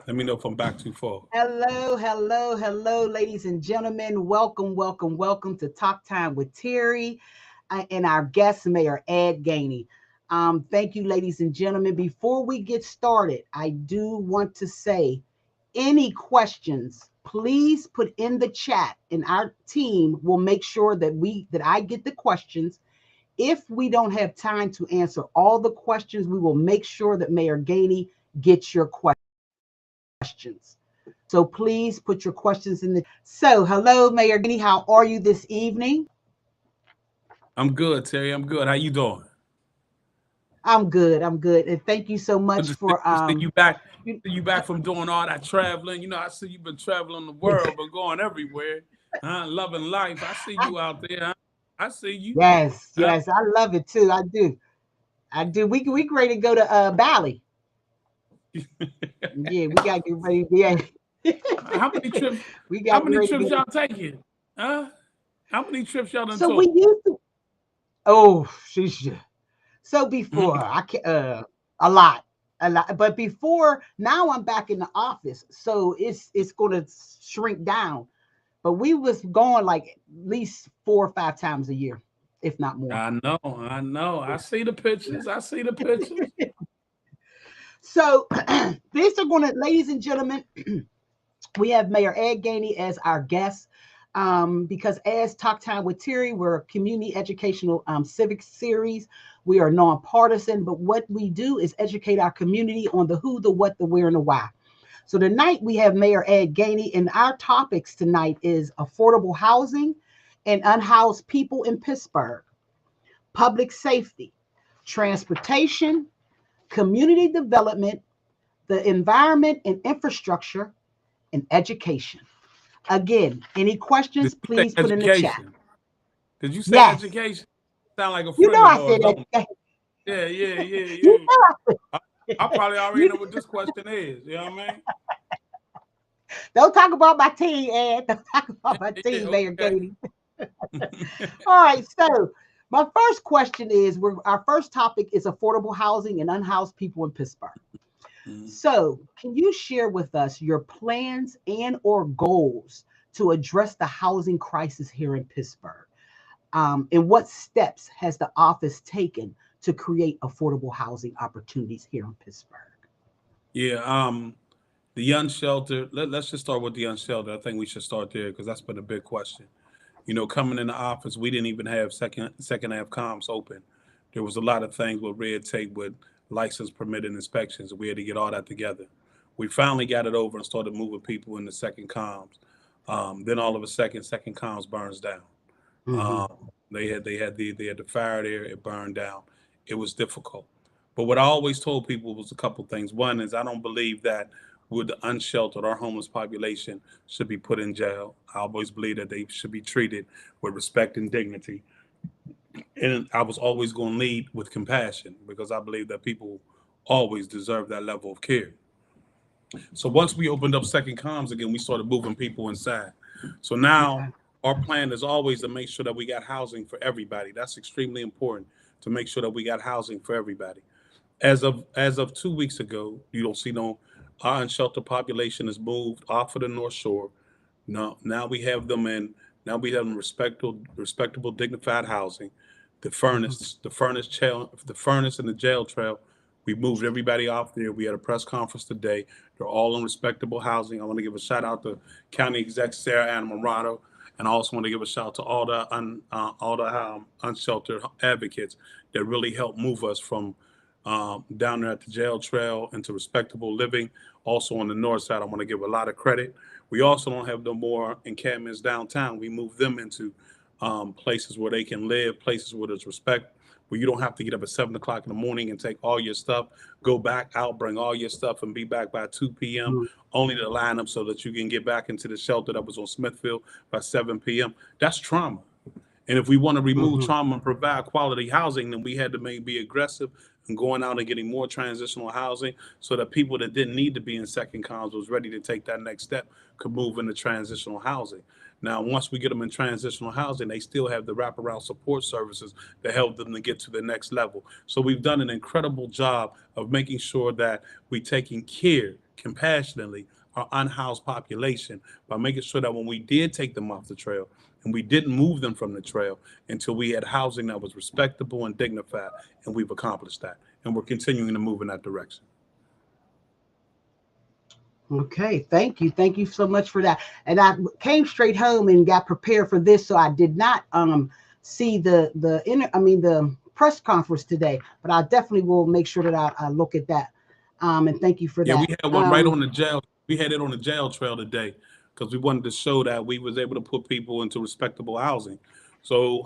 Let me know if I'm back too far. Hello, hello, hello, ladies and gentlemen. Welcome, welcome, welcome to Talk Time with Terry and our guest, Mayor Ed Gainey. Thank you, ladies and gentlemen. Before we get started, I do want to say any questions, please put in the chat, and our team will make sure that I get the questions. If we don't have time to answer all the questions, we will make sure that Mayor Gainey gets your questions. So please put your questions in the. So hello, Mayor Gainey. How are you this evening? I'm good, Terry. I'm good. How you doing? I'm good. I'm good, and thank you so Good much to for see you back. you- See you back from doing all that traveling. I see you've been traveling the world, but going everywhere. Huh? Loving life. I see you out there. Huh? I see you. yes, Huh? yes, I love it too. I do. I do. We ready to go to Bali. Yeah, we gotta get ready. Yeah, How many trips? we How got many ready to trips go. y'all taking? Huh? How many trips y'all done So we took? used to. Oh, sheesh. So before Mhm. I can a lot, a lot. But before now, I'm back in the office, so it's going to shrink down. But we was going like at least 4 or 5 times a year, if not more. I know. I know. I see the pictures. I see the pictures. So these are going to, ladies and gentlemen, we have Mayor Ed Gainey as our guest. Because as Talk Time with Terry, we're a community educational civic series. We are nonpartisan, but what we do is educate our community on the who, the what, the where, and the why. So tonight we have Mayor Ed Gainey, and our topics tonight is affordable housing and unhoused people in Pittsburgh, public safety, transportation, community development, the environment and infrastructure, and education. Again, any Did questions, you say please put in the chat. education? Did you say Yes, education? Sound like a you know friend of I ours, said don't it? that. Yeah, yeah, yeah, You yeah. know I, I probably already you know what this question is. You know what I mean? don't talk about my team, Ed. Don't talk Yeah, about my yeah, team, Mayor okay. Katie. All right, so my first question is our first topic is affordable housing and unhoused people in Pittsburgh. Mhm. So, can you share with us your plans and or goals to address the housing crisis here in Pittsburgh? And what steps has the office taken to create affordable housing opportunities here in Pittsburgh? Yeah, the unsheltered. Let's just start with the unsheltered. I think we should start there because that's been a big question. Coming in the office, we didn't even have second half comms open. There was a lot of things with red tape with license permitted inspections. We had to get all that together. We finally got it over and started moving people into second comms. Then all of a second comms burns down. Hmm. They had the fire there. It burned down. It was difficult. But what I always told people was a couple things. One is I don't believe that with the unsheltered or homeless population should be put in jail. I always believe that they should be treated with respect and dignity. And I was always going to lead with compassion because I believe that people always deserve that level of care. So once we opened up second comms again, we started moving people inside. So now Okay. our plan is always to make sure that we got housing for everybody. That's extremely important to make sure that we got housing for everybody. As of 2 weeks ago, you don't see no our unsheltered population has moved off of the North Shore. No, now we have them in. Now we have them respectable, dignified housing. Hmm. The furnace, and the jail trail. We moved everybody off there. We had a press conference today. They're all in respectable housing. I want to give a shout out to County Exec Sarah Anamorado, and I also want to give a shout out to all the unsheltered advocates that really helped move us from down there at the jail trail into respectable living. Also on the north side, I want to give a lot of credit. We also don't have no more encampments downtown. We moved them into places where they can live, places where there's respect, where you don't have to get up at 7 o'clock in the morning and take all your stuff, go back out, bring all your stuff, and be back by 2 p.m. only to line up so that you can get back into the shelter that was on Smithfield by 7 p.m. That's trauma. And if we want to remove Hmm. trauma and provide quality housing, then we had to be aggressive and going out and getting more transitional housing so that people that didn't need to be in second comms was ready to take that next step could move into transitional housing. Now, once we get them in transitional housing, they still have the wraparound support services to help them to get to the next level. So we've done an incredible job of making sure that we're taking care compassionately our unhoused population by making sure that when we did take them off the trail and we didn't move them from the trail until we had housing that was respectable and dignified, and we've accomplished that, and we're continuing to move in that direction. Okay, thank you so much for that. And I came straight home and got prepared for this, so I did not see the press conference today, but I definitely will make sure that I look at that. And thank you for Yeah, we that. had one right on the jail. We had it on the jail trail today because we wanted to show that we was able to put people into respectable housing. So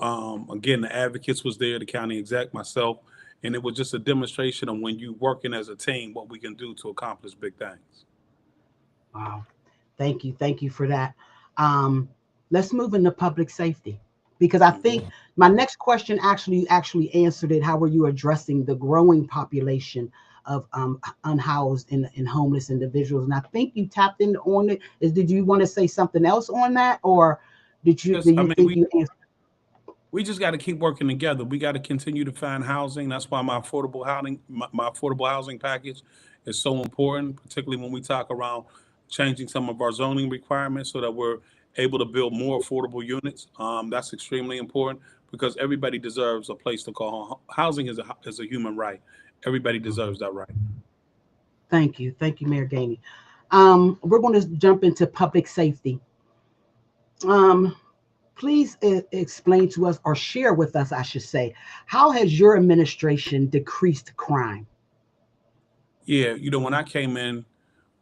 again, the advocates was there, the county exec, myself, and it was just a demonstration of when you working as a team, what we can do to accomplish big things. Wow, thank you for that. Um, let's move into public safety because I think my next question actually answered it. How were you addressing the growing population of unhoused and homeless individuals? And I think you tapped in on it. Did you want to say something else on that, or do Just, I you mean, think you answered? we just got to keep working together. We got to continue to find housing. That's why my affordable housing package is so important, particularly when we talk around changing some of our zoning requirements so that we're able to build more affordable units. That's extremely important because everybody deserves a place to call home. Housing is a human right. Everybody deserves that right. Thank you, Mayor Gainey. We're going to jump into public safety. Um, Please explain to us or share with us, I should say, how has your administration decreased crime? Yeah, when I came in,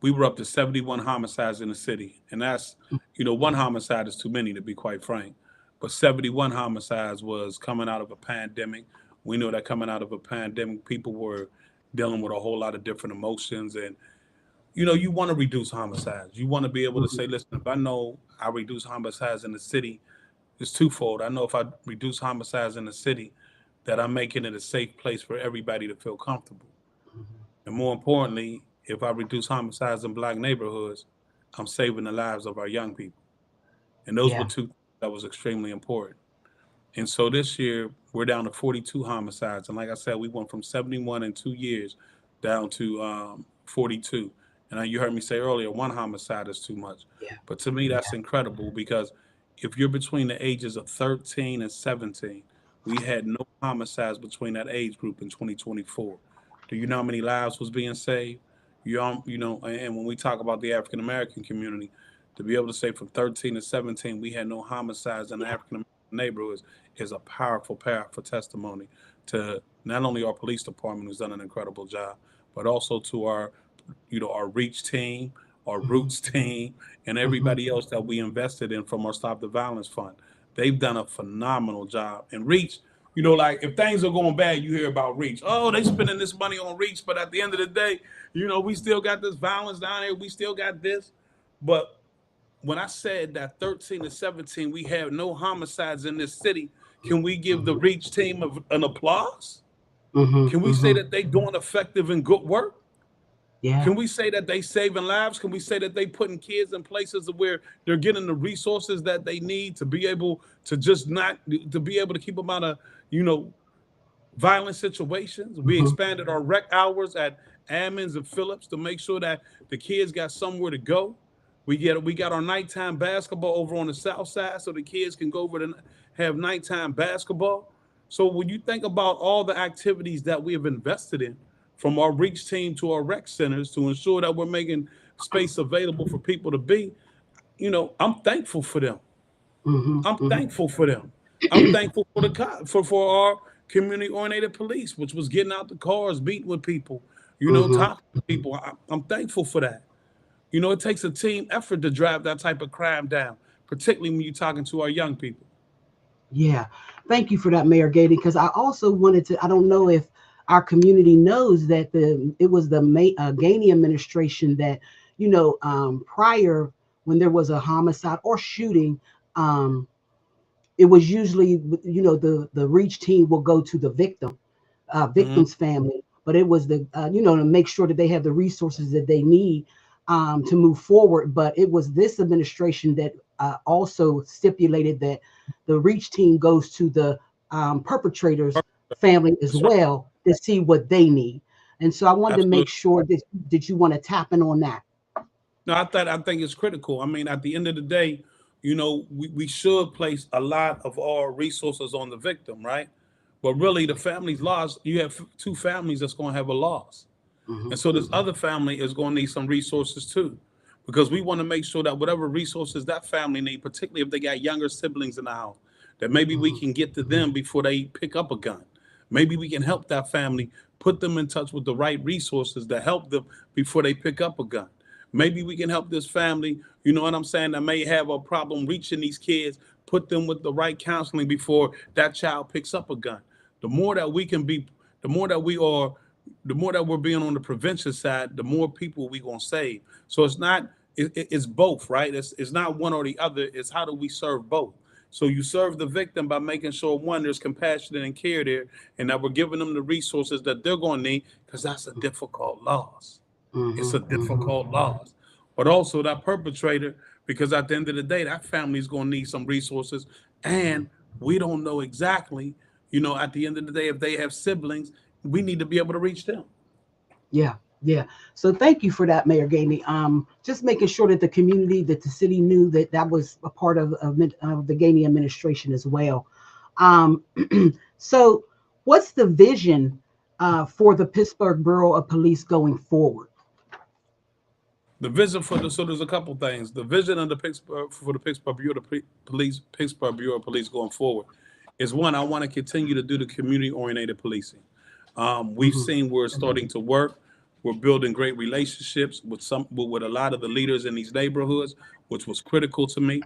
we were up to 71 homicides in the city. And that's, one homicide is too many, to be quite frank. But 71 homicides was coming out of a pandemic. We know that coming out of a pandemic, people were dealing with a whole lot of different emotions. And, you want to reduce homicides. You want to be able to Mhm. say, listen, if I know I reduce homicides in the city, it's twofold. I know if I reduce homicides in the city, that I'm making it a safe place for everybody to feel comfortable. And more importantly, if I reduce homicides in black neighborhoods, I'm saving the lives of our young people. And those were Yeah, two that was extremely important. And so this year we're down to 42 homicides. And like I said, we went from 71 in 2 years down to 42. And you heard me say earlier, one homicide is too much. yeah, But to me, that's yeah. incredible because if you're between the ages of 13 and 17, we had no homicides between that age group in 2024. Do you know how many lives was being saved? And when we talk about the African American community, to be able to say from 13 to 17, we had no homicides in the Yeah. African American neighborhoods is a powerful testimony to not only our police department who's done an incredible job, but also to our reach team, our Hmm. roots team, and Hmm. everybody else that we invested in from our Stop the Violence Fund. They've done a phenomenal job. And reach, like if things are going bad, you hear about reach. Oh, they spending this money on reach, but at the end of the day, we still got this violence down here. We still got this. But when I said that 13 to 17, we have no homicides in this city, can we give the reach team an applause? Hmm. Can we say Hmm. that they doing effective and good work? Yeah. Can we say that they saving lives? Can we say that they putting kids in places where they're getting the resources that they need to be able to just not to be able to keep them out of violent situations? We Hmm. expanded our rec hours at Ammons and Phillips to make sure that the kids got somewhere to go. We got our nighttime basketball over on the south side so the kids can go over to have nighttime basketball. So when you think about all the activities that we have invested in, from our reach team to our rec centers to ensure that we're making space available for people to be, I'm thankful for them. Hmm. I'm Hmm. thankful for them. I'm thankful for the for our community oriented police, which was getting out the cars, beating with people, Hmm. talking to people. I'm thankful for that. It takes a team effort to drive that type of crime down, particularly when you're talking to our young people. Yeah. Thank you for that, Mayor Gady, because I also wanted to, I don't know if our community knows that it was the Gainey administration that, prior when there was a homicide or shooting, um, it was usually, the reach team will go to the Hmm. victim's family, but it was to make sure that they have the resources that they need to move forward. But it was this administration that also stipulated that the reach team goes to the perpetrator's family as That's right. well to see what they need. And so I wanted to make Absolutely. sure that you want to tap in on that. No, I think it's critical. I mean, at the end of the day, we should place a lot of our resources on the victim, right? But really, the family's lost. You have two families that's going to have a loss. And Hmm. so this other family is going to need some resources too, because we want to make sure that whatever resources that family need, particularly if they got younger siblings in the house, that maybe we Hmm. can get to them before they pick up a gun. Maybe we can help that family, put them in touch with the right resources to help them before they pick up a gun. Maybe we can help this family, you know what I'm saying, that may have a problem reaching these kids, put them with the right counseling before that child picks up a gun. The more that we can be, the more that we are the more that we're being on the prevention side, the more people we gonna save. So it's not it's both, right? It's not one or the other. It's how do we serve both? So you serve the victim by making sure one, there's compassion and care there, and that we're giving them the resources that they're gonna need, because that's a difficult loss. It's Hmm. a difficult loss. But also that perpetrator, because at the end of the day, that family's gonna need some resources, and we don't know exactly, at the end of the day, if they have siblings, we need to be able to reach them. Yeah, yeah. So thank you for that, Mayor Gainey. Just making sure that the community, that the city knew that that was a part of the Gainey administration as well. Um, so, what's the vision for the Pittsburgh Borough of Police going forward? The vision so there's a couple things. The vision of the Pittsburgh Bureau of Police going forward is one. I want to continue to do the community oriented policing. We've Hmm. seen where it's starting to work. We're building great relationships with a lot of the leaders in these neighborhoods, which was critical to me.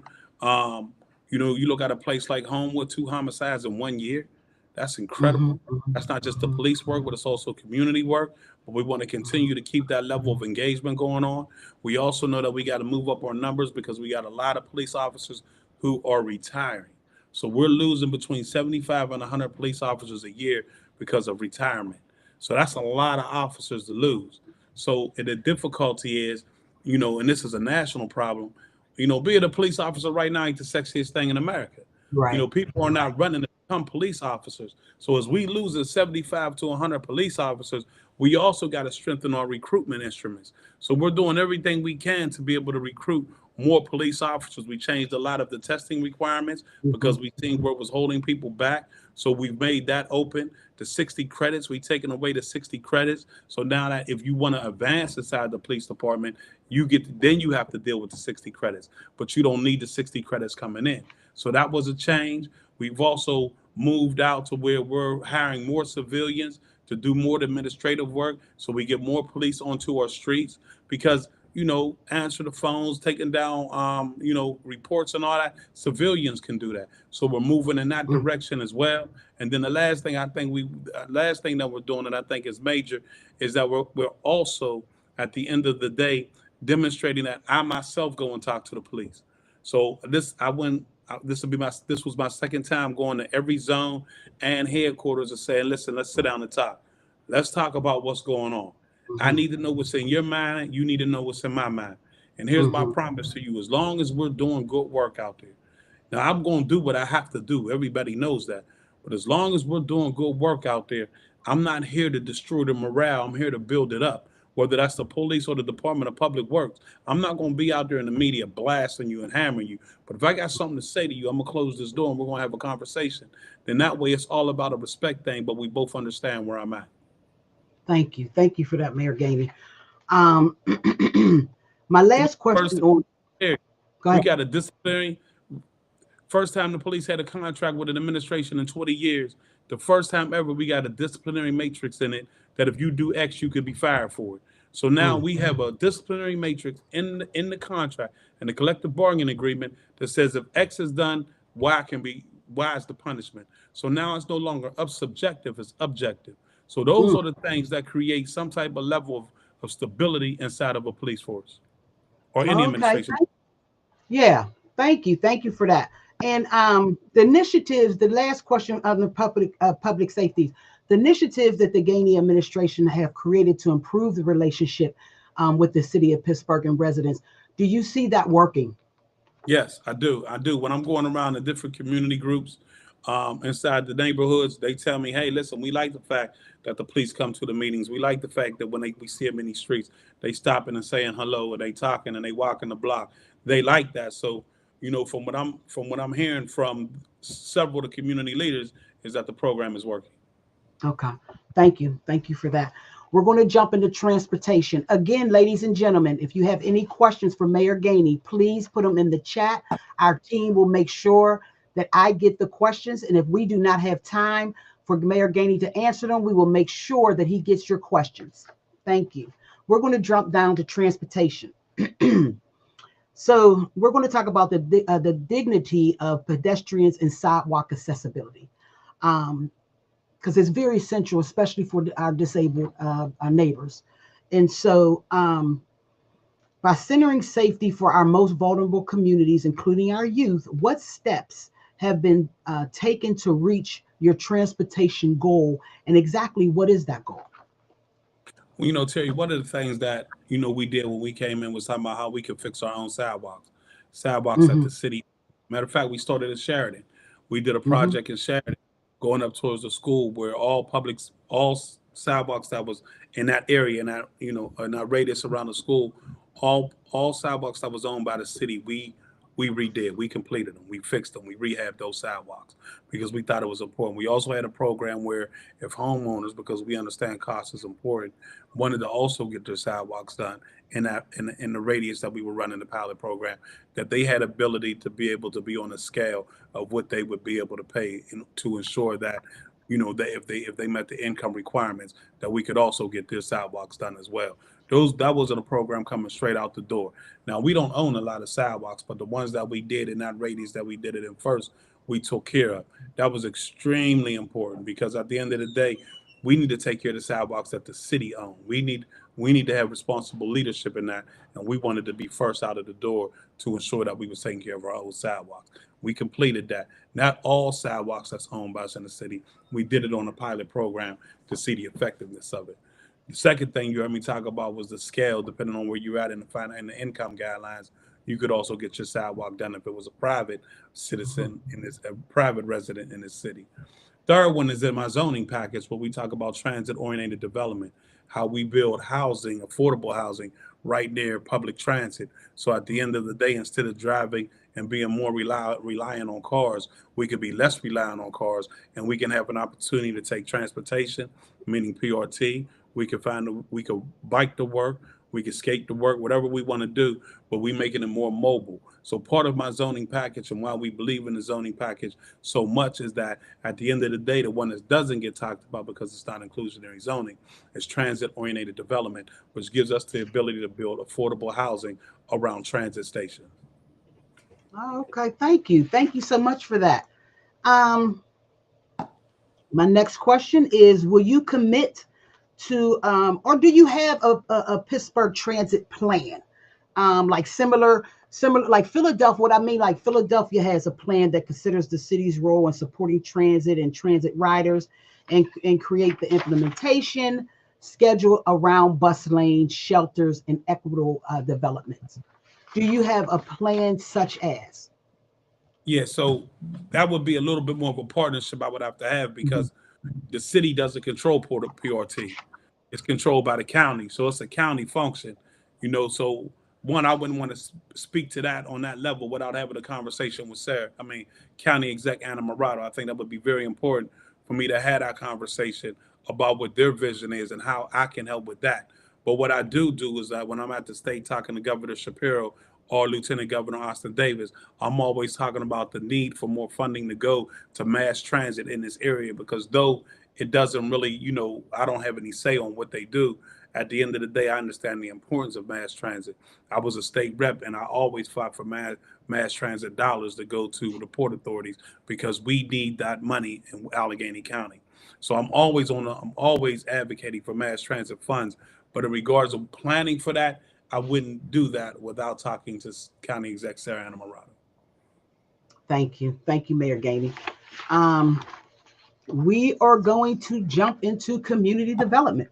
You look at a place like Homewood, 2 homicides in 1 year. That's Hmm. incredible. That's not just the police work, but it's also community work. But we want to continue to keep that level of engagement going on. We also know that we got to move up our numbers because we got a lot of police officers who are retiring. So we're losing between 75 and 100 police officers a year because of retirement. So that's a lot of officers to lose. So the difficulty is, and this is a national problem, being a police officer right now ain't the sexiest thing in America. Right. People are not running to become police officers. So as we lose 75 to 100 police officers, we also got to strengthen our recruitment instruments. So we're doing everything we can to be able to recruit more police officers. We changed a lot of the testing requirements Hmm. because we seen where it was holding people back. So we've made that open to 60 credits. We've taken away the 60 credits. So now that if you want to advance inside the police department, then you have to deal with the 60 credits, but you don't need the 60 credits coming in. So that was a change. We've also moved out to where we're hiring more civilians to do more administrative work so we get more police onto our streets because answer the phones, taking down reports and all that, civilians can do that. So we're moving in that direction as well. And then the last thing that we're doing that I think is major is that we're also at the end of the day demonstrating that I myself go and talk to the police. So this was my second time going to every zone and headquarters and saying, listen, let's sit down and talk. Let's talk about what's going on. I Hmm. need to know what's in your mind. You need to know what's in my mind. And here's my Hmm. promise to you: as long as we're doing good work out there, now I'm going to do what I have to do. Everybody knows that. But as long as we're doing good work out there, I'm not here to destroy the morale. I'm here to build it up. Whether that's the police or the Department of Public Works, I'm not going to be out there in the media blasting you and hammering you. But if I got something to say to you, I'm going to close this door and we're going to have a conversation. Then that way it's all about a respect thing, but we both understand where I'm at. Thank you. Thank you for that, Mayor Gainey. Um, my last question First, on. Go we ahead. got a disciplinary. First time the police had a contract with an administration in 20 years. The first time ever we got a disciplinary matrix in it that if you do X, you could be fired for it. So now Mm. we have a disciplinary matrix in the contract and the collective bargaining agreement that says if X is done, Y is the punishment. So now it's no longer subjective, it's objective. So those Mm. are the things that create some type of level of stability inside of a police force or any Okay. administration. Yeah. Thank you. Thank you for that. And the initiatives, the last question on the public safety, the initiatives that the Gainey administration have created to improve the relationship with the city of Pittsburgh and residents. Do you see that working? Yes, I do. I do. When I'm going around to different community groups, inside the neighborhoods. They tell me, hey, listen, we like the fact that the police come to the meetings. We like the fact that when we see them in these streets, they stopping and saying hello, and they talking and they walking the block. They like that. So, from what I'm hearing from several of the community leaders is that the program is working. Okay. Thank you for that. We're going to jump into transportation. Again, ladies and gentlemen, if you have any questions for Mayor Gainey, please put them in the chat. Our team will make sure that I get the questions. And if we do not have time for Mayor Gainey to answer them, we will make sure that he gets your questions. Thank you. We're going to jump down to transportation. So we're going to talk about the dignity of pedestrians and sidewalk accessibility. Because it's very central, especially for our disabled our neighbors. And so by centering safety for our most vulnerable communities, including our youth, what steps have been taken to reach your transportation goal? And exactly what is that goal? Well, Terry, one of the things that, we did when we came in was talking about how we could fix our own sidewalks at Mm-hmm, the city. Matter of fact, we started in Sheridan. We did a mm-hmm, project in Sheridan going up towards the school where all sidewalks that was in that area, in that radius around the school, all sidewalks that was owned by the city, we redid, we completed them, we fixed them, we rehabbed those sidewalks because we thought it was important. We also had a program where if homeowners, because we understand cost is important, wanted to also get their sidewalks done in the radius that we were running the pilot program, that they had ability to be able to be on a scale of what they would be able to pay to ensure that that if they met the income requirements, that we could also get their sidewalks done as well. That wasn't a program coming straight out the door. Now we don't own a lot of sidewalks, but the ones that we did in that radius that we did it in first, we took care of. That was extremely important because at the end of the day, we need to take care of the sidewalks that the city owns. We need to have responsible leadership in that, and we wanted to be first out of the door to ensure that we were taking care of our own sidewalks. We completed that. Not all sidewalks that's owned by us in the city. We did it on a pilot program to see the effectiveness of it. The second thing you heard me talk about was the scale, depending on where you're at in the income guidelines. You could also get your sidewalk done if it was a private citizen a private resident in this city. Third one is in my zoning package where we talk about transit oriented development, how we build housing, affordable housing right near public transit. So at the end of the day, instead of driving and being more reliant on cars, we could be less reliant on cars and we can have an opportunity to take transportation, meaning PRT. We could bike to work, we could skate to work, whatever we want to do, but we making it more mobile. So part of my zoning package and why we believe in the zoning package so much is that at the end of the day, the one that doesn't get talked about because it's not inclusionary zoning is transit oriented development, which gives us the ability to build affordable housing around transit stations. Oh, okay, thank you. Thank you so much for that. Um, my next question is: will you commit to, or do you have a Pittsburgh transit plan, like similar like Philadelphia? What I mean, like Philadelphia has a plan that considers the city's role in supporting transit and transit riders, and create the implementation schedule around bus lanes, shelters, and equitable developments. Do you have a plan such as? Yeah, so that would be a little bit more of a partnership I would have to have Mhm. because the city doesn't control PRT. It's controlled by the county, so it's a county function. So one, I wouldn't want to speak to that on that level without having a conversation with Sarah. I mean, County Exec Anna Morado. I think that would be very important for me to have that conversation about what their vision is and how I can help with that. But what I do is that when I'm at the state talking to Governor Shapiro or Lieutenant Governor Austin Davis, I'm always talking about the need for more funding to go to mass transit in this area because though it doesn't really, I don't have any say on what they do. At the end of the day, I understand the importance of mass transit. I was a state rep and I always fought for mass transit dollars to go to the port authorities because we need that money in Allegheny County. So I'm always advocating for mass transit funds. But in regards of planning for that, I wouldn't do that without talking to County Exec Sarah Anna Morado. Thank you, Mayor Gainey. Um, we are going to jump into community development.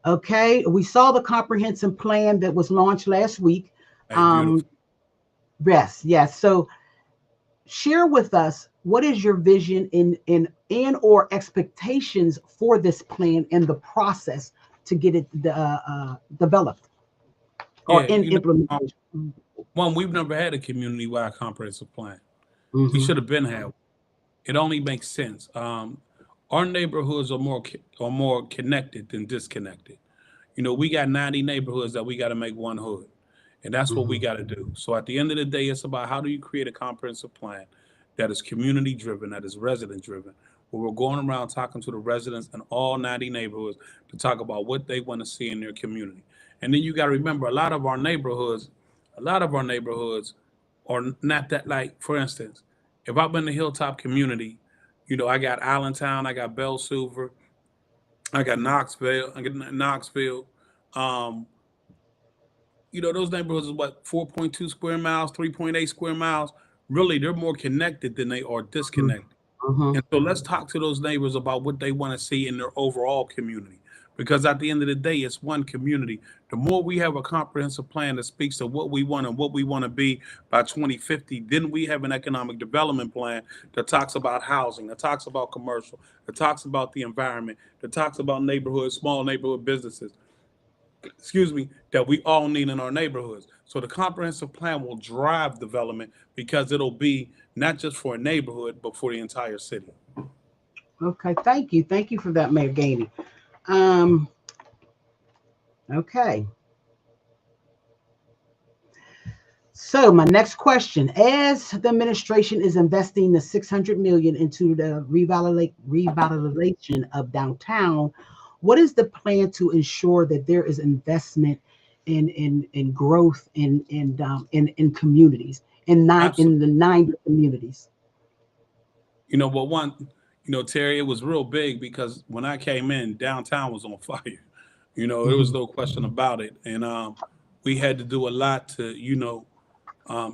Okay, we saw the comprehensive plan that was launched last week. Hey, Um, beautiful. yes, yes. So share with us what is your vision in or expectations for this plan and the process to get it developed or Yeah, in implementation. one, we've never had a community-wide comprehensive plan. We Mm-hmm. should have been had. It only makes sense. Our neighborhoods are more connected than disconnected. We got 90 neighborhoods that we got to make one hood, and that's what we Mm-hmm. got to do. So at the end of the day, it's about how do you create a comprehensive plan that is community driven, that is resident driven, where we're going around talking to the residents in all 90 neighborhoods to talk about what they want to see in their community. And then you got to remember, a lot of our neighborhoods are not that, like, for instance, if I'm in the Hilltop community, I got Allentown, I got Bell Silver, I got Knoxville. Um, those neighborhoods is what, 4.2 square miles, 3.8 square miles. Really, they're more connected than they are disconnected. Mm-hmm. And so let's talk to those neighbors about what they want to see in their overall community. Because at the end of the day, it's one community. The more we have a comprehensive plan that speaks to what we want and what we want to be by 2050, then we have an economic development plan that talks about housing, that talks about commercial, that talks about the environment, that talks about neighborhoods, small neighborhood businesses, that we all need in our neighborhoods. So the comprehensive plan will drive development because it'll be not just for a neighborhood, but for the entire city. Okay, thank you for that, Mayor Gainey. Um, okay. So my next question: as the administration is investing the 600 million into the revitalization of downtown, what is the plan to ensure that there is investment in growth in communities Absolutely. in the nine communities? But one, Terry, it was real big because when I came in, downtown was on fire. There was Hmm. no question about it. And we had to do a lot to,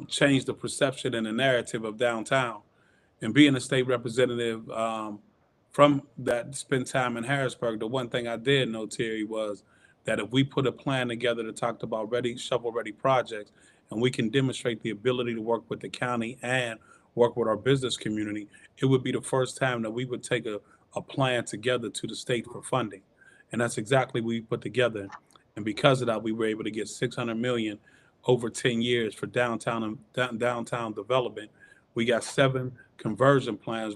change the perception and the narrative of downtown. And being a state representative from that spent time in Harrisburg, the one thing I did know, Terry, was that if we put a plan together that talked about shovel ready projects, and we can demonstrate the ability to work with the county and work with our business community, it would be the first time that we would take a plan together to the state for funding. And that's exactly what we put together. And because of that, we were able to get 600 million over 10 years for downtown development. We got 7 conversion plans,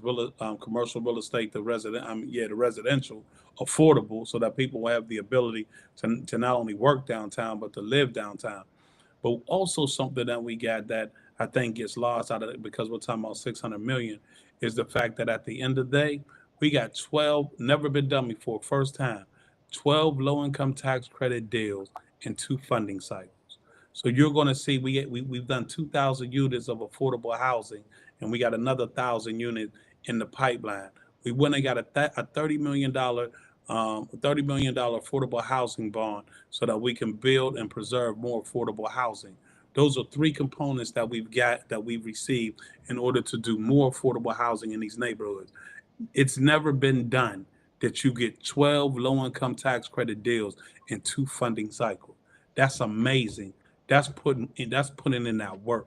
commercial real estate to the residential, affordable, so that people will have the ability to not only work downtown but to live downtown. But also something that we got that I think gets lost out of it because we're talking about 600 million is the fact that at the end of the day, we got 12, never been done before, first time, 12 low income tax credit deals in 2 funding cycles. So you're going to see we've done 2,000 units of affordable housing, and we got another 1,000 units in the pipeline. We went and got a $30 million affordable housing bond so that we can build and preserve more affordable housing. Those are 3 components that we've received in order to do more affordable housing in these neighborhoods. It's never been done that you get 12 low income tax credit deals in 2 funding cycles. That's amazing. That's putting in that work.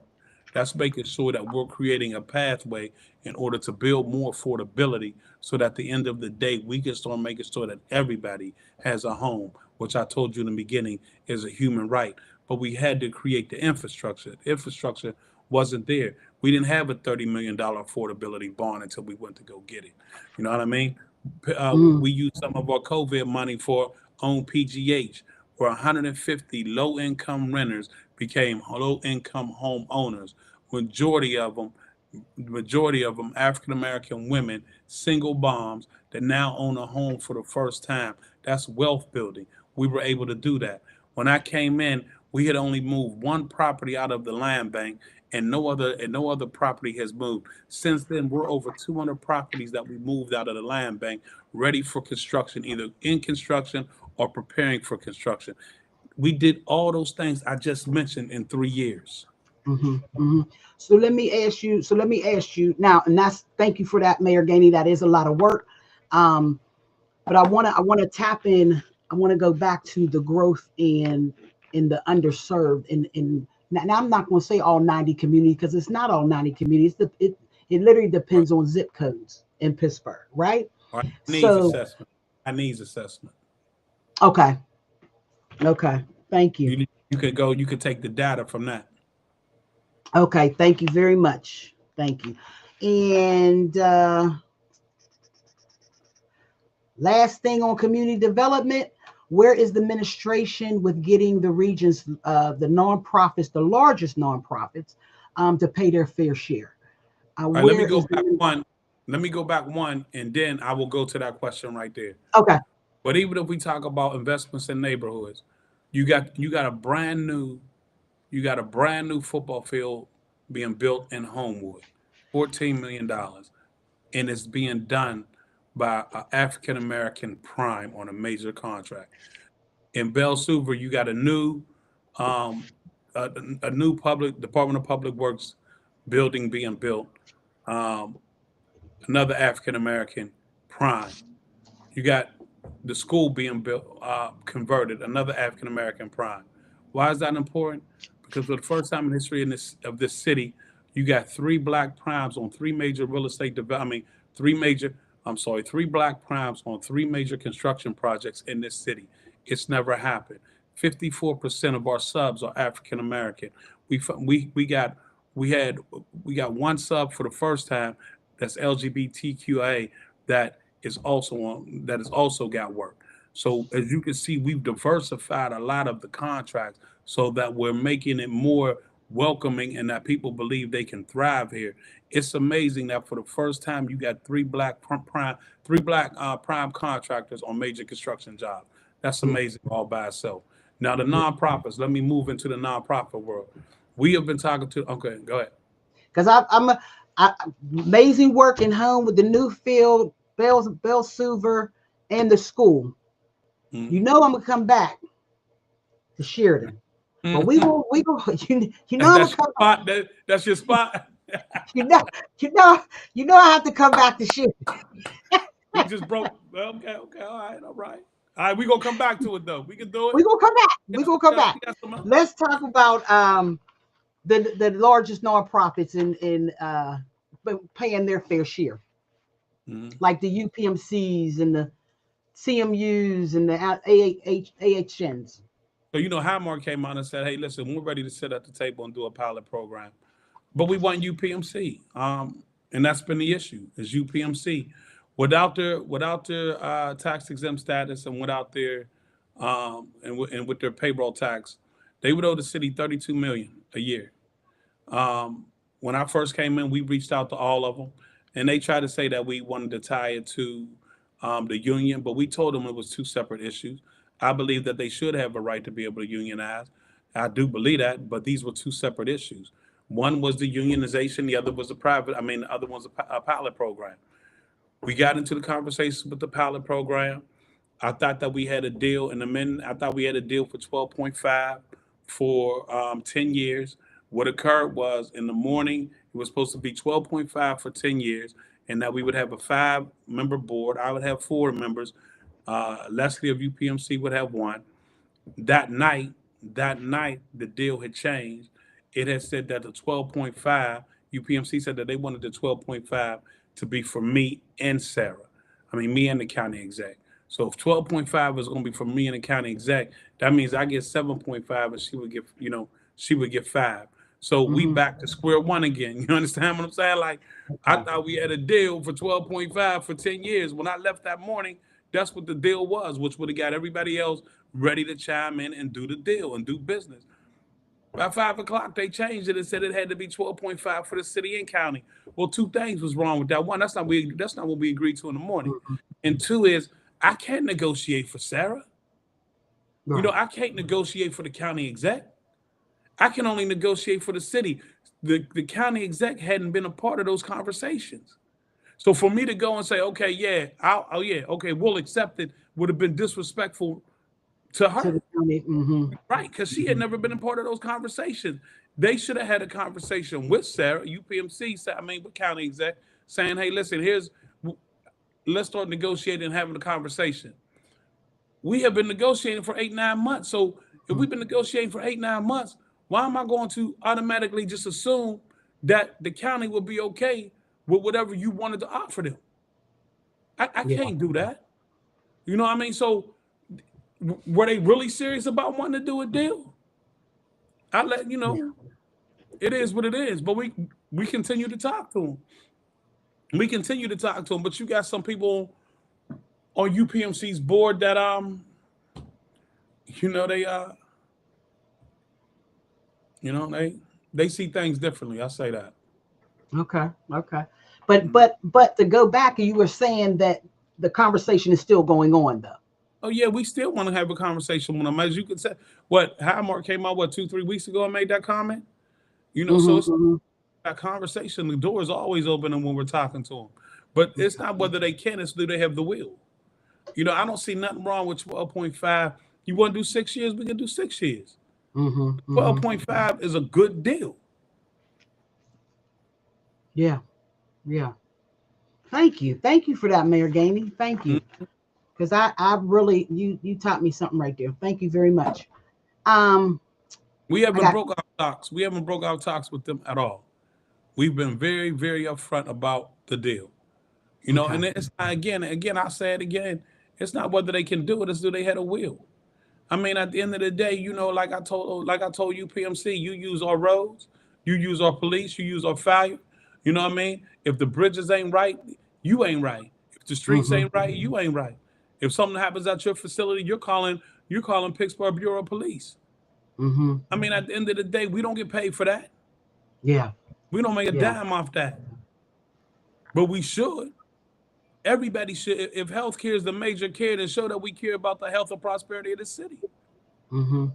That's making sure that we're creating a pathway in order to build more affordability so that at the end of the day, we can start making sure that everybody has a home, which I told you in the beginning is a human right. But we had to create the infrastructure. The infrastructure wasn't there. We didn't have a $30 million affordability bond until we went to go get it. You know what I mean? Mm-hmm. We used some of our COVID money for own PGH, where 150 low income renters became low income homeowners. Majority of them, majority of them African American women, single moms that now own a home for the first time. That's wealth building. We were able to do that. When I came in, we had only moved one property out of the land bank, and no other property has moved. Since then, we're over 200 properties that we moved out of the land bank, ready for construction, either in construction or preparing for construction. We did all those things I just mentioned in 3 years. Hmm. Hmm. So let me ask you. So let me ask you now, and that's thank you for that, Mayor Gainey. That is a lot of work. Um, but I wanna tap in. I want to go back to the growth in the underserved in Now I'm not going to say all 90 communities because it's not all 90 communities. It literally Right. depends on zip codes in Pittsburgh, right? All right. Needs So, assessment. I needs assessment. okay, okay, thank you. You could go. You could take the data from that. Okay, thank you very much. Thank you. And last thing on community development, where is the administration with getting the regions, the nonprofits, the largest nonprofits, to pay their fair share? All right. Let me Where go is back the one. Let me go back one, and then I will go to that question right there. okay? But even if we talk about investments in neighborhoods, you got a brand new football field being built in Homewood, $14 million, and it's being done by an African American prime on a major contract. In Bell Silver, you got um, a new public Department of Public Works building being built, um, another African American prime. You got the school being built, converted, another African American prime. Why is that important? Because for the first time in history of this city, you got three black primes on three major real estate development. I mean, three major. I'm sorry, three black primes on three major construction projects in this city. It's never happened. 54% of our subs are African American. We had we got one sub for the first time that's LGBTQA that has also got work. So as you can see, we've diversified a lot of the contracts so that we're making it more welcoming and that people believe they can thrive here. It's amazing that for the first time you got three black prime contractors on major construction jobs. That's Yeah, amazing all by itself. Now the yeah. nonprofits. Let me move into the nonprofit world. We have been talking to. Okay, go ahead. Because I amazing work in home with the new field, Bell Silver, and the school. Mm. You know I'm gonna come back to Sheridan, but we go. You know I'm That's gonna your come. spot. That's your spot. You know, you know, you know I have to come back to Sheridan. We just broke. Okay, okay, all right. All right, we gonna come back to it though. We can do it. We gonna come back. We gonna come back. We got some. Let's talk about the largest nonprofits in paying their fair share, Mhm. like the UPMCs and the CMUs and the AHNs. So Highmark came out and said, "Hey, listen, we're ready to sit at the table and do a pilot program, but we want UPMC." And that's been the issue is UPMC, without their tax exempt status and without their and with their payroll tax, they would owe the city 32 million a year. When I first came in, we reached out to all of them, and they tried to say that we wanted to tie it to the union, but we told them it was two separate issues. I believe that they should have a right to be able to unionize. I do believe that, but these were two separate issues. One was the unionization, the other was the other one's a pilot program. We got into the conversation with the pilot program. I thought that we had a deal in the men. I thought we had a deal for 12.5 for 10 years. What occurred was in the morning, it was supposed to be 12.5 for 10 years, and that we would have a 5-member board. I would have 4 members. Leslie of UPMC would have one. That night, the deal had changed. It had said that the 12.5, UPMC said that they wanted the 12.5 to be for me and Sarah. I mean, me and the county exec. So if 12.5 is going to be for me and the county exec, that means I get 7.5 and she would get 5. So we Mm-hmm. back to square one again. You understand what I'm saying? Like, I Okay. thought we had a deal for 12.5 for 10 years. When I left that morning, that's what the deal was, which would have got everybody else ready to chime in and do the deal and do business. By 5 o'clock, they changed it and said it had to be 12.5 for the city and county. Well, two things was wrong with that. One, that's not what we agreed to in the morning. Mhm. And two is I can't negotiate for Sarah. Right. I can't negotiate for the county exec. I can only negotiate for the city. The county exec hadn't been a part of those conversations. So for me to go and say, okay, yeah, oh yeah, okay, we'll accept it, would have been disrespectful to To her. the county. Mm-hmm. Right, because she had Mm-hmm. never been a part of those conversations. They should have had a conversation with Sarah, UPMC, with county exec, saying, hey, listen, let's start negotiating and having a conversation. We have been negotiating for 8, 9 months. So if we've been negotiating for 8, 9 months, Why am I going to automatically just assume that the county will be okay with whatever you wanted to offer them? I Yeah. can't do that. You know what I mean? So were they really serious about wanting to do a deal? I let you know. Yeah. It is what it is. But we continue to talk to them. We continue to talk to them. But you got some people on UPMC's board that you know you know they see things differently. I say that. Okay. Okay. But to go back, you were saying that the conversation is still going on though. Oh yeah, we still want to have a conversation with them. As you could say, what Highmark came out 2-3 weeks ago and made that comment. You know, so Mm-hmm, it's mm-hmm. that conversation. The door is always open when we're talking to them. But it's not whether they can; it's do they have the will. You know, I don't see nothing wrong with 12.5. You want to do 6 years? We can do 6 years. Mm-hmm, Twelve mm-hmm. point five is a good deal. Yeah. Yeah. Thank you for that, Mayor Gainey. Thank you. Mm. Because I really you taught me something right there. Thank you very much. Um, We I haven't got broke our talks. We haven't broke our talks with them at all. We've been very, very upfront about the deal. You know, okay. and it's not, again, I say it again. It's not whether they can do it; it's do they have a will. I mean, at the end of the day, you know, like I told you, PMC, you use our roads, you use our police, you use our fire. You know what I mean? If the bridges ain't right, you ain't right. If the streets Mm-hmm. ain't right, you ain't right. If something happens at your facility, you're calling Pittsburgh Bureau of Police. Mm-hmm. I mean, at the end of the day, we don't get paid for that. Yeah. We don't make a Yeah. dime off that, but we should. Everybody should. If healthcare is the major care, then show that we care about the health and prosperity of the city. Mm-hmm.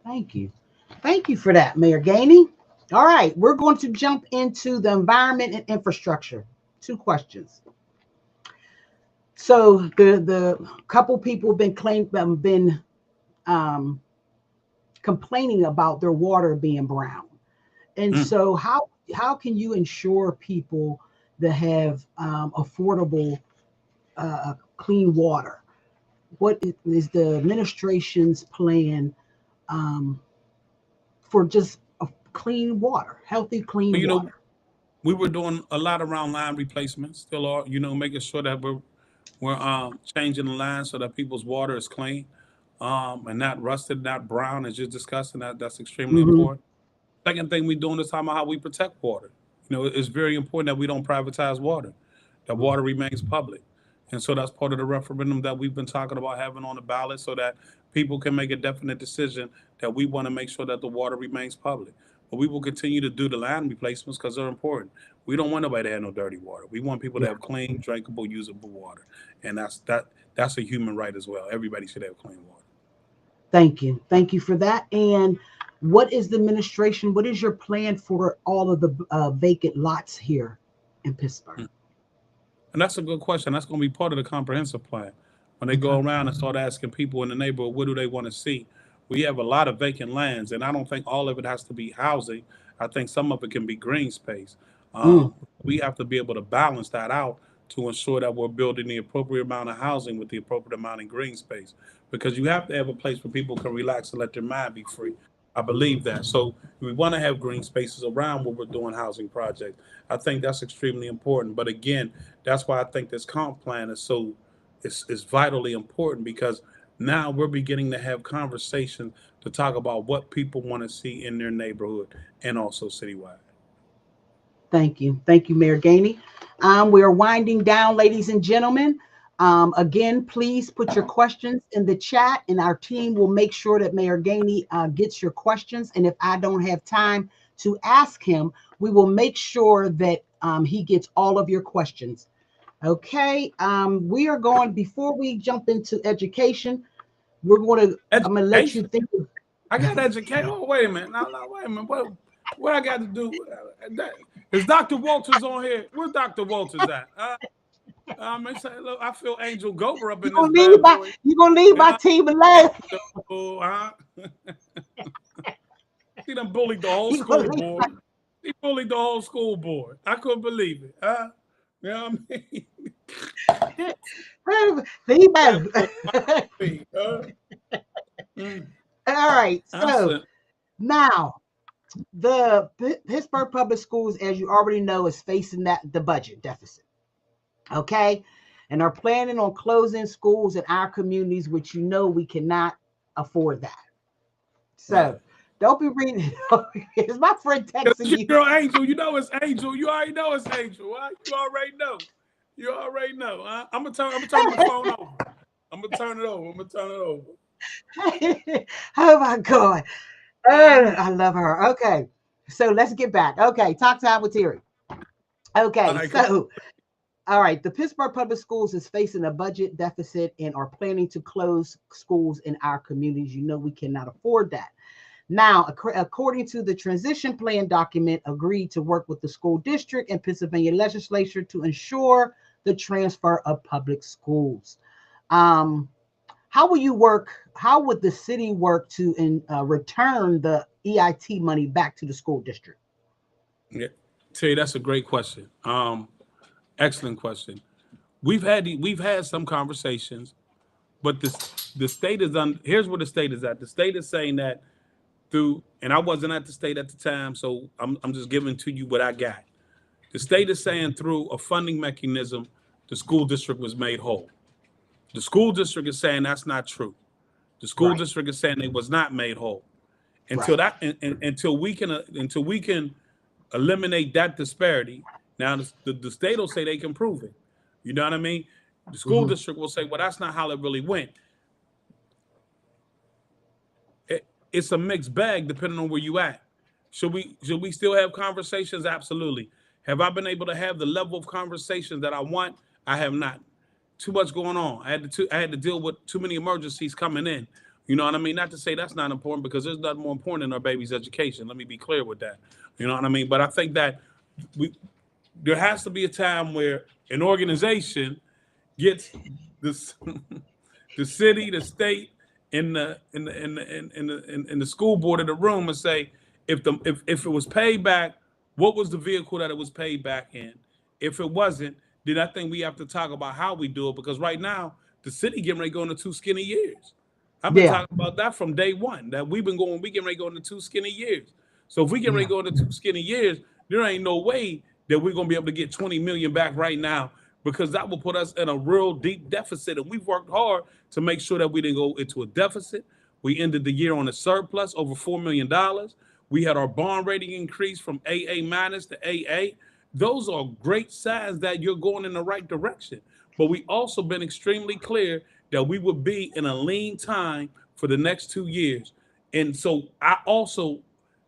Thank you. Thank you for that, Mayor Gainey. All right, we're going to jump into the environment and infrastructure. Two questions. So the couple people have been um, complaining about their water being brown, and Mm. so how can you ensure people that have affordable clean water? What is the administration's plan um, for just clean water, healthy, Well, clean you know, water? we were doing a lot around line replacements. Still are, you know, making sure that we're changing the line so that people's water is clean, and not rusted, not brown, as you're discussing. That's extremely Hmm. important. Second thing we're doing is talking about how we protect water. You know, it's very important that we don't privatize water, that water remains public. And so that's part of the referendum that we've been talking about having on the ballot so that people can make a definite decision that we want to make sure that the water remains public. But we will continue to do the line replacements because they're important. We don't want nobody to have no dirty water. We want people to Yeah. have clean, drinkable, usable water. And that's a human right as well. Everybody should have clean water. Thank you. Thank you for that. And what is the administration? What is your plan for all of the vacant lots here in Pittsburgh? And that's a good question. That's going to be part of the comprehensive plan. When they Okay. go around and start asking people in the neighborhood, what do they want to see? We have a lot of vacant lands, and I don't think all of it has to be housing. I think some of it can be green space. Mm, We have to be able to balance that out to ensure that we're building the appropriate amount of housing with the appropriate amount of green space. Because you have to have a place where people can relax and let their mind be free. I believe that. So we want to have green spaces around where we're doing housing projects. I think that's extremely important. But again, that's why I think this comp plan is vitally important because now we're beginning to have conversations to talk about what people want to see in their neighborhood and also citywide. thank you. Thank you, Mayor Gainey. We are winding down, ladies and gentlemen. Again, please put your questions in the chat, and our team will make sure that Mayor Gainey gets your questions. And if I don't have time to ask him, we will make sure that he gets all of your questions. Okay. We are going, before we jump into education, I'm going to let you Education. think. I got education. Oh, wait a minute. No, wait a minute. What I got to do? Is Dr. Walters on here? Where's Dr. Walters at? Say, look, I feel Angel Gober up in this bad boy. You're gonna leave my Yeah, team alone. huh? He done bullied the whole You're gonna school leave board. He bullied the whole school board. I couldn't believe it. You know what I mean? leave That my boy, me, Mm. All right. I So said, Now, the Pittsburgh Public Schools, as you already know, is facing the budget deficit. Okay, and are planning on closing schools in our communities, which we cannot afford that. So Right. don't be reading. Is my friend It's texting your you? girl Angel. You know it's Angel. You already know it's Angel. Right? You already know. You already know. I'm gonna turn. I'm turning the phone over. I'm gonna turn it over. I'm gonna turn it over. Oh my God. Oh, Uh, I love her. Okay. So let's get back. Okay. Talk time with Terri. all Okay. right, come So, all right. The Pittsburgh Public Schools is facing a budget deficit and are planning to close schools in our communities. We cannot afford that. Now, according to the transition plan document, agreed to work with the school district and Pennsylvania legislature to ensure the transfer of public schools. Um, how will you work? How would the city work to return the EIT money back to the school district? on. Yeah. Terry, that's a great question. Excellent question. We've had some conversations, but the state is on. Here's where the state is at. The state is saying that through, and I wasn't at the state at the time, so I'm just giving to you what I got. The state is saying through a funding mechanism, the school district was made whole. The school district is saying that's not true. The school Right, district is saying they was not made whole until right. until we can eliminate that disparity. Now the state will say they can prove it. You know what I mean? The school Hmm. district will say, well, that's not how it really went. It's a mixed bag depending on where you at. Should we still have conversations? Absolutely. Have I been able to have the level of conversations that I want? I have not. Too much going on. I had to deal with too many emergencies coming in. You know what I mean? Not to say that's not important because there's nothing more important than our baby's education. Let me be clear with that. You know what I mean? But I think that we there has to be a time where an organization gets this the city, the state, in the school board in the room and say, if it was paid back, what was the vehicle that it was paid back in? If it wasn't, then I think we have to talk about how we do it because right now the city getting ready to go into 2 skinny years. I've been Yeah, talking about that from day one. That we getting ready to go into 2 skinny years. So if we get ready yeah, to go into 2 skinny years, there ain't no way that we're gonna be able to get 20 million back right now because that will put us in a real deep deficit. And we've worked hard to make sure that we didn't go into a deficit. We ended the year on a surplus over $4 million. We had our bond rating increase from AA minus to AA. Those are great signs that you're going in the right direction. But we also been extremely clear that we would be in a lean time for the next 2 years. And so I also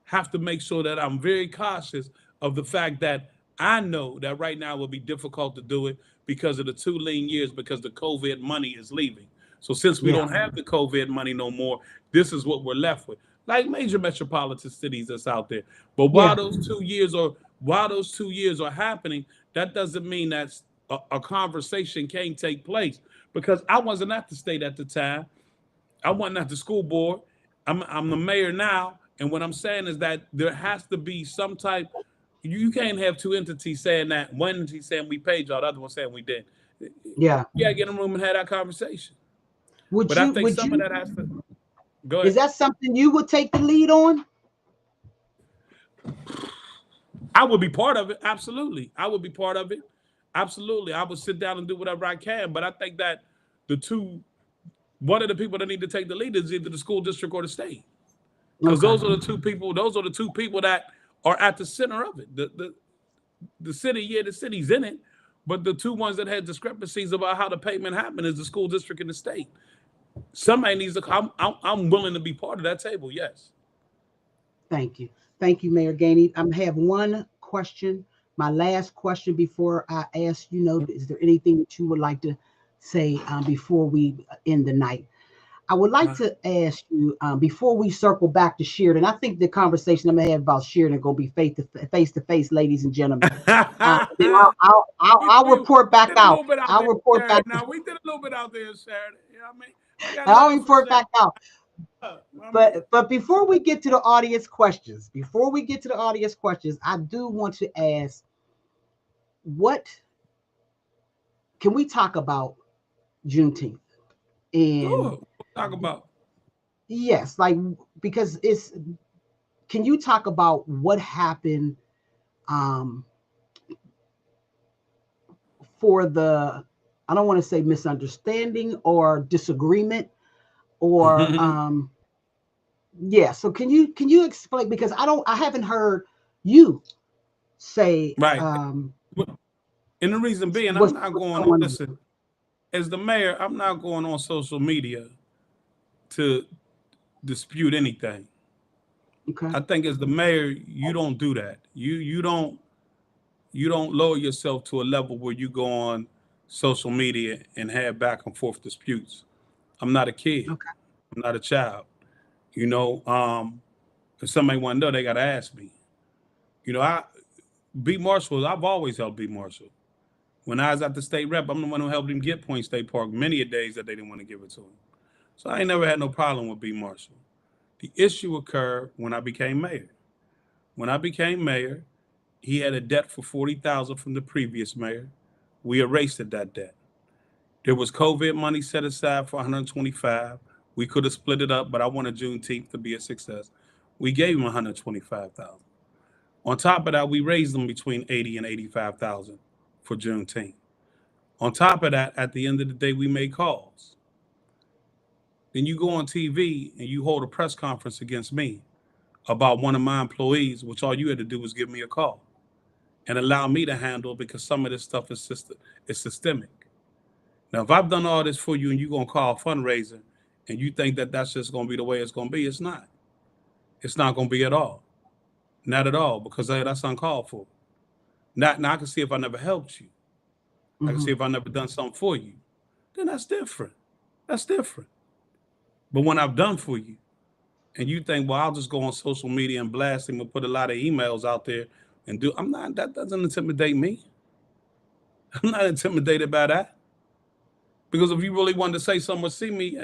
have to make sure that I'm very cautious of the fact that I know that right now it will be difficult to do it because of the 2 lean years because the COVID money is leaving. So since we yeah, don't have the COVID money no more, this is what we're left with. Like major metropolitan cities that's out there. But yeah. while those 2 years are happening, that doesn't mean that a conversation can't take place because I wasn't at the state at the time. I wasn't at the school board. I'm the mayor now, and what I'm saying is that there has to be some type. You can't have two entities saying that. One entity saying we paid y'all, the other one saying we did. Yeah. You gotta get in a room and have that conversation. Would But I you? think Would some of you? that has to go Is ahead. that something you would take the lead on? I would be part of it. Absolutely. I would be part of it. Absolutely. I would sit down and do whatever I can. But I think that the two, one of the people that need to take the lead is either the school district or the state. Because Okay. those are the two people that are at the center of it. The city, yeah, the city's in it, but the two ones that had discrepancies about how the payment happened is the school district and the state. Somebody needs to. I'm willing to be part of that table. Yes. Thank you. Thank you, Mayor Gainey. I have one question. My last question before I ask, is there anything that you would like to say before we end the night? I would like Uh, to ask you before we circle back to Sheridan. I think the conversation I'm gonna have about Sheridan going to be face to face, ladies and gentlemen. Then I'll we report back did a out. little bit out I'll there, report Saturday. back. Now we did a little bit out there Saturday. You know what I mean? We got I'll love for report Saturday. back out. I mean, But before we get to the audience questions, I do want to ask, what can we talk about Juneteenth? And sure. We'll talk about. yes, like because can you talk about what happened um, for the, I don't want to say misunderstanding or disagreement or yeah. So can you explain, because I haven't heard you say Right. And the reason being, I'm not what's going, going on. listen, as the mayor, I'm not going on social media to dispute anything. Okay. I think as the mayor, you don't do that. You don't lower yourself to a level where you go on social media and have back and forth disputes. I'm not a kid. Okay. I'm not a child. You know, if somebody want to know, they got to ask me. You know, B Marshall. I've always helped B Marshall. When I was at the state rep, I'm the one who helped him get Point State Park many a days that they didn't want to give it to him. So I ain't never had no problem with B Marshall. The issue occurred when I became mayor. When I became mayor, he had a debt for 40,000 from the previous mayor. We erased that debt. There was COVID money set aside for 125. We could have split it up, but I wanted Juneteenth to be a success. We gave him 125,000. On top of that, we raised them between 80 and 85,000 for Juneteenth. On top of that, at the end of the day, we made calls. Then you go on TV and you hold a press conference against me about one of my employees, which all you had to do was give me a call and allow me to handle it, because some of this stuff is systemic. Now, if I've done all this for you and you're going to call a fundraiser and you think that that's just going to be the way it's going to be, it's not. It's not going to be at all. Not at all, because that's uncalled for. Now I can see if I never helped you. I can Mm-hmm. see if I never done something for you. Then that's different. That's different. But when I've done for you and you think, well, I'll just go on social media and blast him and put a lot of emails out there and that doesn't intimidate me. I'm not intimidated by that. Because if you really wanted to say something or see me,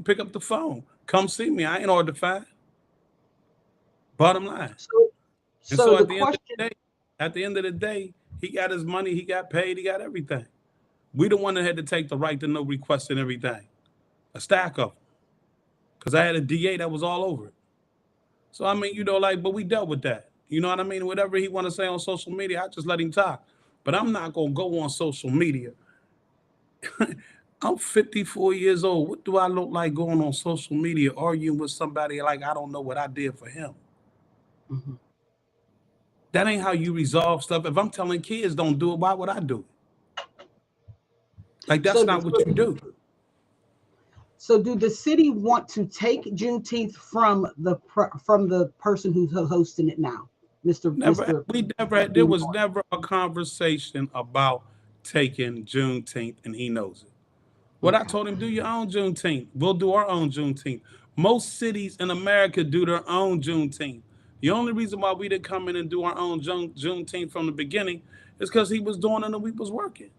pick up the phone. Come see me. I ain't hard to find. Bottom line. So, And so the question. at the end of the day, he got his money, he got paid, he got everything. We the one that had to take the right to know requests and everything. A stack of them. Because I had a DA that was all over it. So I mean, but we dealt with that. You know what I mean? Whatever he want to say on social media, I just let him talk. But I'm not gonna go on social media. I'm 54 years old. What do I look like going on social media arguing with somebody like I don't know what I did for him? Mhm. That ain't how you resolve stuff. If I'm telling kids don't do it, why would I do it? Like So, that's not what you do. so do the city want to take Juneteenth from the person who's hosting it now, Never, Mr. we never had, there was never a conversation about taking Juneteenth, and he knows it. What I Okay. told him, do your own Juneteenth. We'll do our own Juneteenth. Most cities in America do their own Juneteenth. The only reason why we didn't come in and do our own Juneteenth from the beginning is because he was doing it and we was working.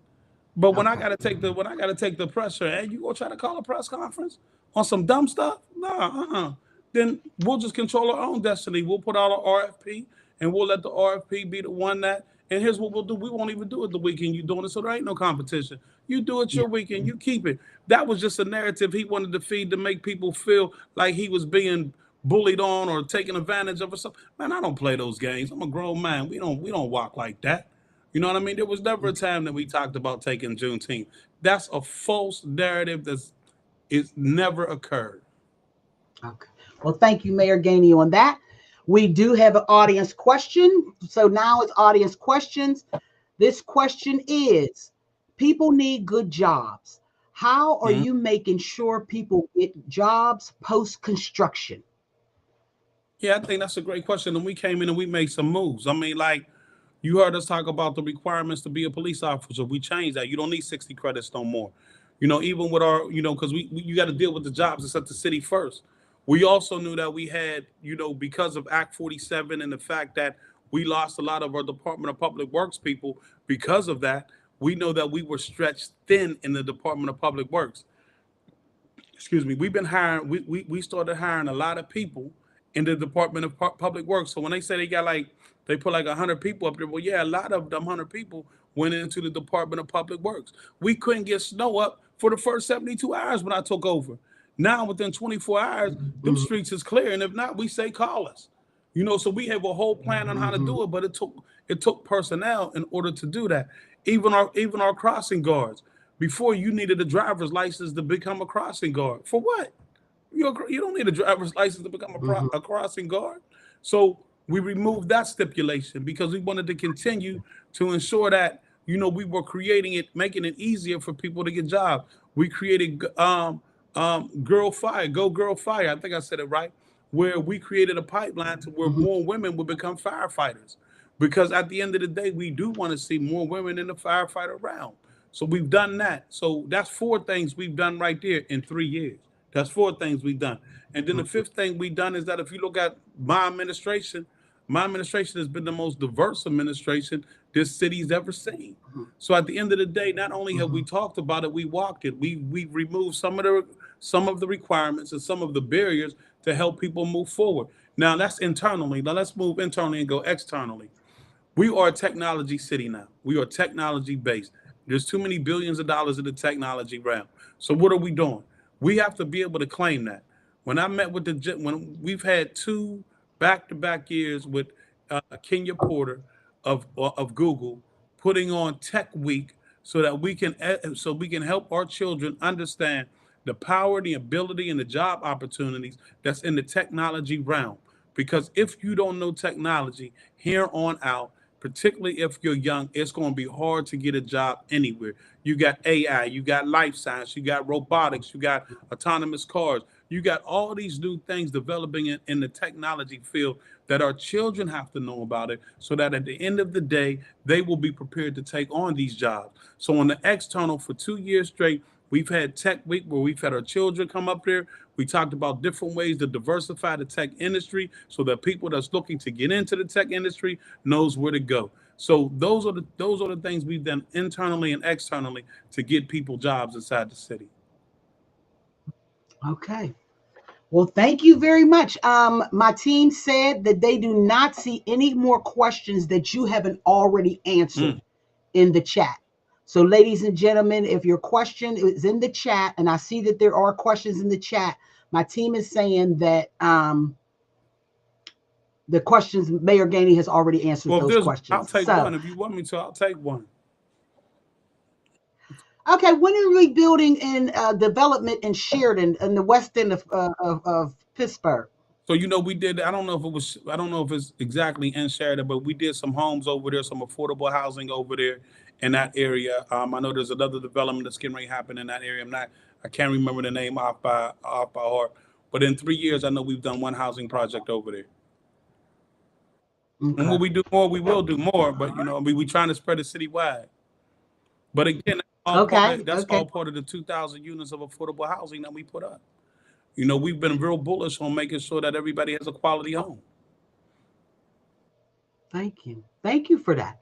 But Okay. when I gotta take the pressure, and you gonna try to call a press conference on some dumb stuff? Nah. Then we'll just control our own destiny. We'll put out an RFP and we'll let the RFP be the one that. And here's what we'll do: we won't even do it the weekend you're doing it, so there ain't no competition. You do it Yeah. your weekend, you keep it. That was just a narrative he wanted to feed to make people feel like he was being bullied on or taken advantage of or something. Man, I don't play those games. I'm a grown man. We don't walk like that. You know what I mean? There was never a time that we talked about taking Juneteenth. That's a false narrative it's never occurred. Okay. Well, thank you, Mayor Gainey, on that. We do have an audience question. So now it's audience questions. This question is: people need good jobs. How are Mhm. you making sure people get jobs post construction? Yeah, I think that's a great question. And we came in and we made some moves. I mean, like you heard us talk about the requirements to be a police officer. We changed that. You don't need 60 credits no more. Even with our, because you got to deal with the jobs that's at the city first. We also knew that we had, because of Act 47 and the fact that we lost a lot of our Department of Public Works people because of that, we know that we were stretched thin in the Department of Public Works. Excuse me, we've been hiring, we started hiring a lot of people in the Department of Public Works. So when they say they put like 100 people up there, well, yeah, a lot of them 100 people went into the Department of Public Works. We couldn't get snow up for the first 72 hours when I took over. Now, within 24 hours, them Mhm. streets is clear. And if not, we say call us. So we have a whole plan on how to Mm-hmm. do it, but it took personnel in order to do that. Even our crossing guards. Before, you needed a driver's license to become a crossing guard. For what? You don't need a driver's license to become Mm-hmm. a crossing guard. So we removed that stipulation because we wanted to continue to ensure that we were creating it, making it easier for people to get jobs. We created Girl Fire, Go Girl Fire. I think I said it right. Where we created a pipeline to where Mm-hmm. more women would become firefighters. Because at the end of the day, we do want to see more women in the firefighter realm. So we've done that. So that's four things we've done right there in 3 years. That's four things we've done. And then the fifth thing we've done is that if you look at my administration has been the most diverse administration this city's ever seen. So at the end of the day, not only have Mm-hmm. we talked about it, we walked it. We removed some of the requirements and some of the barriers to help people move forward. Now that's internally. Now let's move internally and go externally. We are a technology city now. We are technology based. There's too many billions of dollars in the technology realm. So what are we doing? We have to be able to claim that. When we've had two back-to-back years with Kenya Porter of Google putting on Tech Week so that we can help our children understand the power, the ability, and the job opportunities that's in the technology realm. Because if you don't know technology here on out, particularly if you're young, it's going to be hard to get a job anywhere. You got AI, you got life science, you got robotics, you got autonomous cars, you got all these new things developing in the technology field that our children have to know about it so that at the end of the day, they will be prepared to take on these jobs. So, on the external, for 2 years straight, we've had Tech Week where we've had our children come up there. We talked about different ways to diversify the tech industry so that people that's looking to get into the tech industry knows where to go. So those are the things we've done internally and externally to get people jobs inside the city. Okay. Well, thank you very much. My team said that they do not see any more questions that you haven't already answered Mm. in the chat. So, ladies and gentlemen, if your question is in the chat, and I see that there are questions in the chat, my team is saying that the questions, Mayor Gainey has already answered Well, if those I'll questions. take So, one. If you want me to, I'll take one. okay, when are we building in development in Sheridan in the west end of Pittsburgh? So we did. I don't know if it was. I don't know if it's exactly in Sheridan, but we did some homes over there, some affordable housing over there in that area. I know there's another development that's getting ready to happen in that area. I can't remember the name off by heart. But in 3 years, I know we've done one housing project over there. And Okay. when we do more, we will do more. But we're trying to spread it citywide. But again, Okay. that's Okay. all part of the 2,000 units of affordable housing that we put up. We've been real bullish on making sure that everybody has a quality home. Thank you. Thank you for that.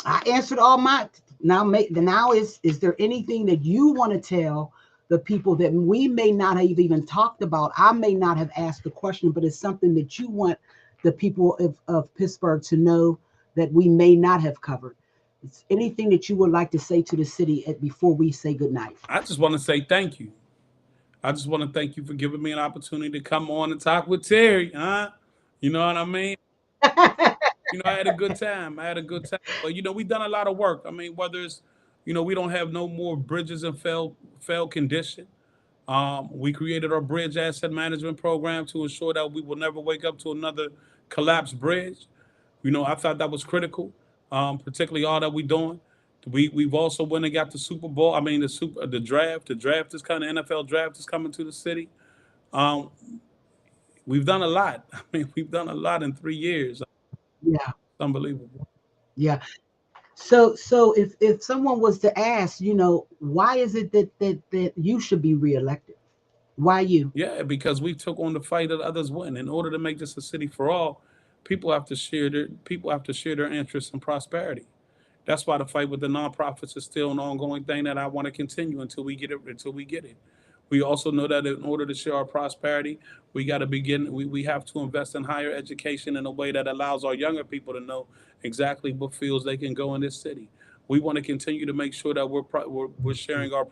I answered all my now is there anything that you want to tell the people that we may not have even talked about? I may not have asked the question, but it's something that you want the people of Pittsburgh to know that we may not have covered. It's anything that you would like to say to the city before we say goodnight. I just want to say thank you. I just want to thank you for giving me an opportunity to come on and talk with Terry. Huh? You know what I mean? I had a good time. I had a good time. But we've done a lot of work. I mean, whether it's, we don't have no more bridges in failed condition. We created our bridge asset management program to ensure that we will never wake up to another collapsed bridge. I thought that was critical, particularly all that we're doing. We've also went and got the Super Bowl. I mean, the draft. The draft is kind of NFL draft is coming to the city. Um, we've done a lot. I mean, we've done a lot in 3 years. It's Yeah, unbelievable. yeah. So if someone was to ask, why is it that you should be reelected? Why you? Yeah, because we took on the fight that others wouldn't. In order to make this a city for all, people have to share their interests and prosperity. That's why the fight with the nonprofits is still an ongoing thing that I want to continue until we get it. Until we get it. We also know that in order to share our prosperity, we got to begin. We have to invest in higher education in a way that allows our younger people to know exactly what fields they can go in this city. We want to continue to make sure that we're sharing our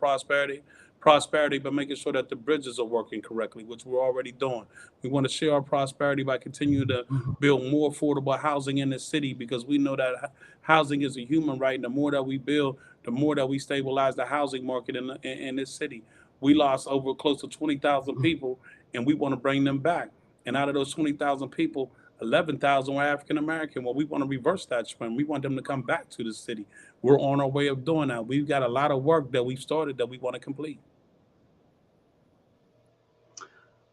prosperity by making sure that the bridges are working correctly, which we're already doing. We want to share our prosperity by continuing to Mhm. build more affordable housing in the city, because we know that housing is a human right. And the more that we build, the more that we stabilize the housing market in this city. We lost over close to 20,000 people, and we want to bring them back. And out of those 20,000 people, 11,000 were African American. Well, we want to reverse that trend. We want them to come back to the city. We're on our way of doing that. We've got a lot of work that we've started that we want to complete.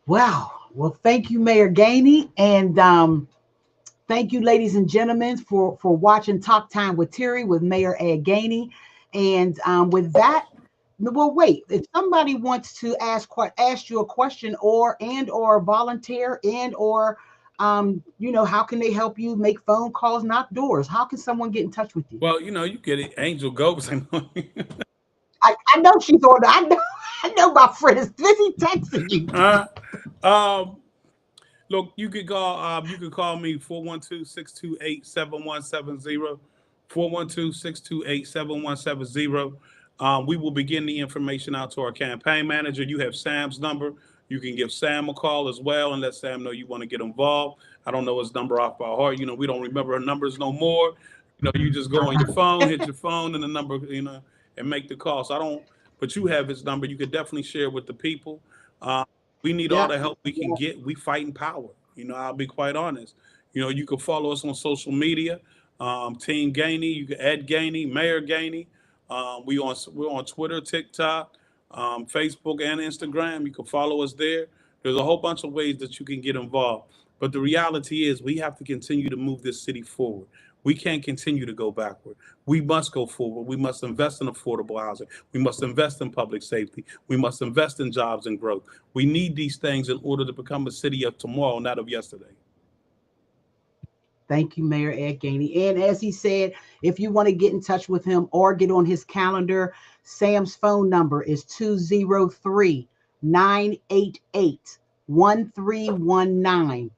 Wow. Well, thank you, Mayor Gainey. And thank you, ladies and gentlemen, for watching Talk Time with Terri with Mayor Ed Gainey. And with that, well, wait. If somebody wants to ask you a question, or volunteer, or how can they help you make phone calls, knock doors? How can someone get in touch with you? Well, you get it. Angel Gopes. I know she's on. I know my friend is busy texting you. uh, um, Look, you can call me 412-628-7170. 412-628-7170. We will begin the information out to our campaign manager. You have Sam's number. You can give Sam a call as well and let Sam know you want to get involved. I don't know his number off by heart. We don't remember our numbers no more. You just go on your phone, hit your phone, and the number, and make the call. So I don't, but you have his number. You could definitely share with the people. Uh, we need all Yeah. the help we can get. We fighting power. I'll be quite honest. You can follow us on social media, Team Gainey. You can add Gainey, Mayor Gainey. We're on Twitter, TikTok, Facebook, and Instagram. You can follow us there. There's a whole bunch of ways that you can get involved. But the reality is, we have to continue to move this city forward. We can't continue to go backward. We must go forward. We must invest in affordable housing. We must invest in public safety. We must invest in jobs and growth. We need these things in order to become a city of tomorrow, not of yesterday. Thank you, Mayor Ed Gainey. And as he said, if you want to get in touch with him or get on his calendar, Sam's phone number is 203-988-1319.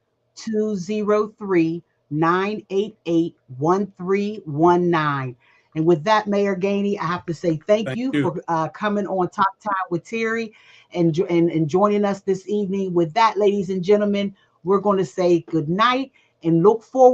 203-988-1319. And with that, Mayor Gainey, I have to say thank Thank you you. for coming on Talk Time with Terri and joining us this evening. With that, ladies and gentlemen, we're going to say good night and look forward